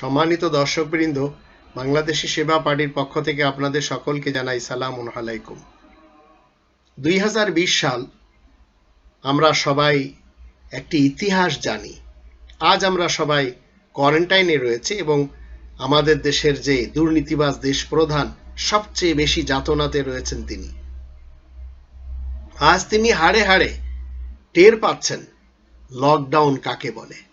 সম্মানিত দর্শকবৃন্দ, বাংলাদেশি সেবা পার্টির পক্ষ থেকে আপনাদের সকলকে জানাই সালামুন আলাইকুম। 2020 সাল, আমরা সবাই একটি ইতিহাস জানি। আজ আমরা সবাই কোয়ারেন্টাইনে রয়েছে এবং আমাদের দেশের যে দুর্নীতিবাজ দেশ প্রধান, সবচেয়ে বেশি যাতনাতে রয়েছেন তিনি। আজ তিনি হাড়ে হাড়ে টের পাচ্ছেন লকডাউন কাকে বলে।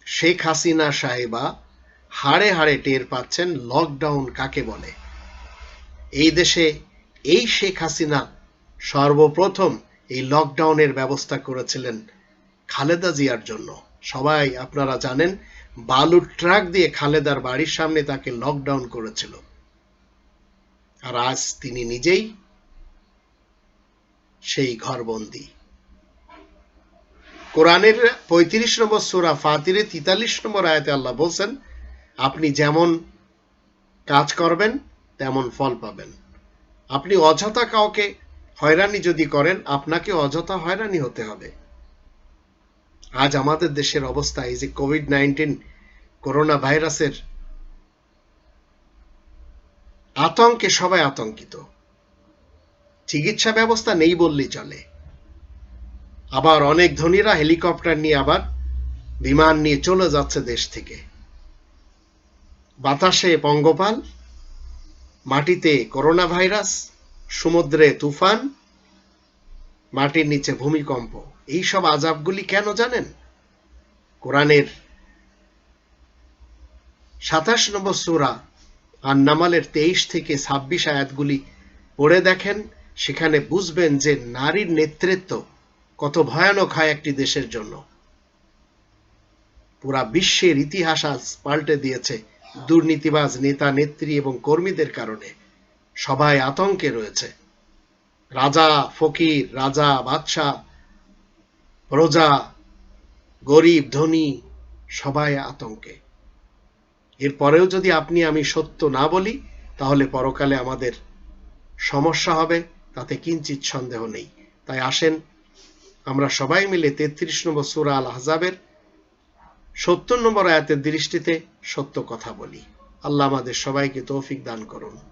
শেখ হাসিনা সাহেবা হাড়ে হাড়ে টের পাচ্ছেন লকডাউন কাকে বলে। এই দেশে এই শেখ হাসিনা সর্বপ্রথম এই লকডাউনের ব্যবস্থা করেছিলেন খালেদা জিয়ার জন্য। সবাই আপনারা জানেন, বালুর ট্রাক দিয়ে খালেদার বাড়ির সামনে তাকে লকডাউন করেছিল। আর আজ তিনি নিজেই সেই ঘরবন্দি। কোরআনের 35 নম্বর সূরা ফাতিরে 43 নম্বর আয়াতে আল্লাহ বলছেন, আপনি যেমন কাজ করবেন তেমন ফল পাবেন। আপনি অযথা কাউকে হয়রানি যদি করেন, আপনাকে অযথা হয়রানি হতে হবে। আজ আমাদের দেশের অবস্থা, এই যে কোভিড-19 করোনা ভাইরাসের আতঙ্কে সবাই আতঙ্কিত। চিকিৎসা ব্যবস্থা নেই বললেই চলে। আবার অনেক ধনীরা হেলিকপ্টার নিয়ে আবার বিমান নিয়ে চলে যাচ্ছে দেশ থেকে। বাতাসে পঙ্গপাল, মাটিতে করোনা ভাইরাস, সমুদ্রে তুফান, মাটির নিচে ভূমিকম্প। এই সব আযাবগুলি কেন জানেন? কোরআনের 27 নম্বর সূরা আন-নামালের 23 থেকে 26 আয়াতগুলি পড়ে দেখেন, সেখানে বুঝবেন যে নারীর নেতৃত্ব কত ভয়ানক হয় একটি দেশের জন্য। পুরা বিশ্বের ইতিহাস আজ পাল্টে দিয়েছে দুর্নীতিবাজ নেতা নেত্রী এবং কর্মীদের কারণে। সবাই আতঙ্কে রয়েছে। রাজা ফকির, রাজা বাদশাহ, প্রজা, গরিব ধনী, সবাই আতঙ্কে। এরপরেও যদি আপনি আমি সত্য না বলি, তাহলে পরকালে আমাদের সমস্যা হবে, তাতে কিঞ্চিত সন্দেহ নেই। তাই আসেন আমরা সবাই মিলে 33 নম্বর সূরা আল আহজাবের 70 নম্বর আয়াতের দৃষ্টিতে সত্য কথা বলি। আল্লাহ আমাদের সবাইকে তৌফিক দান করুন।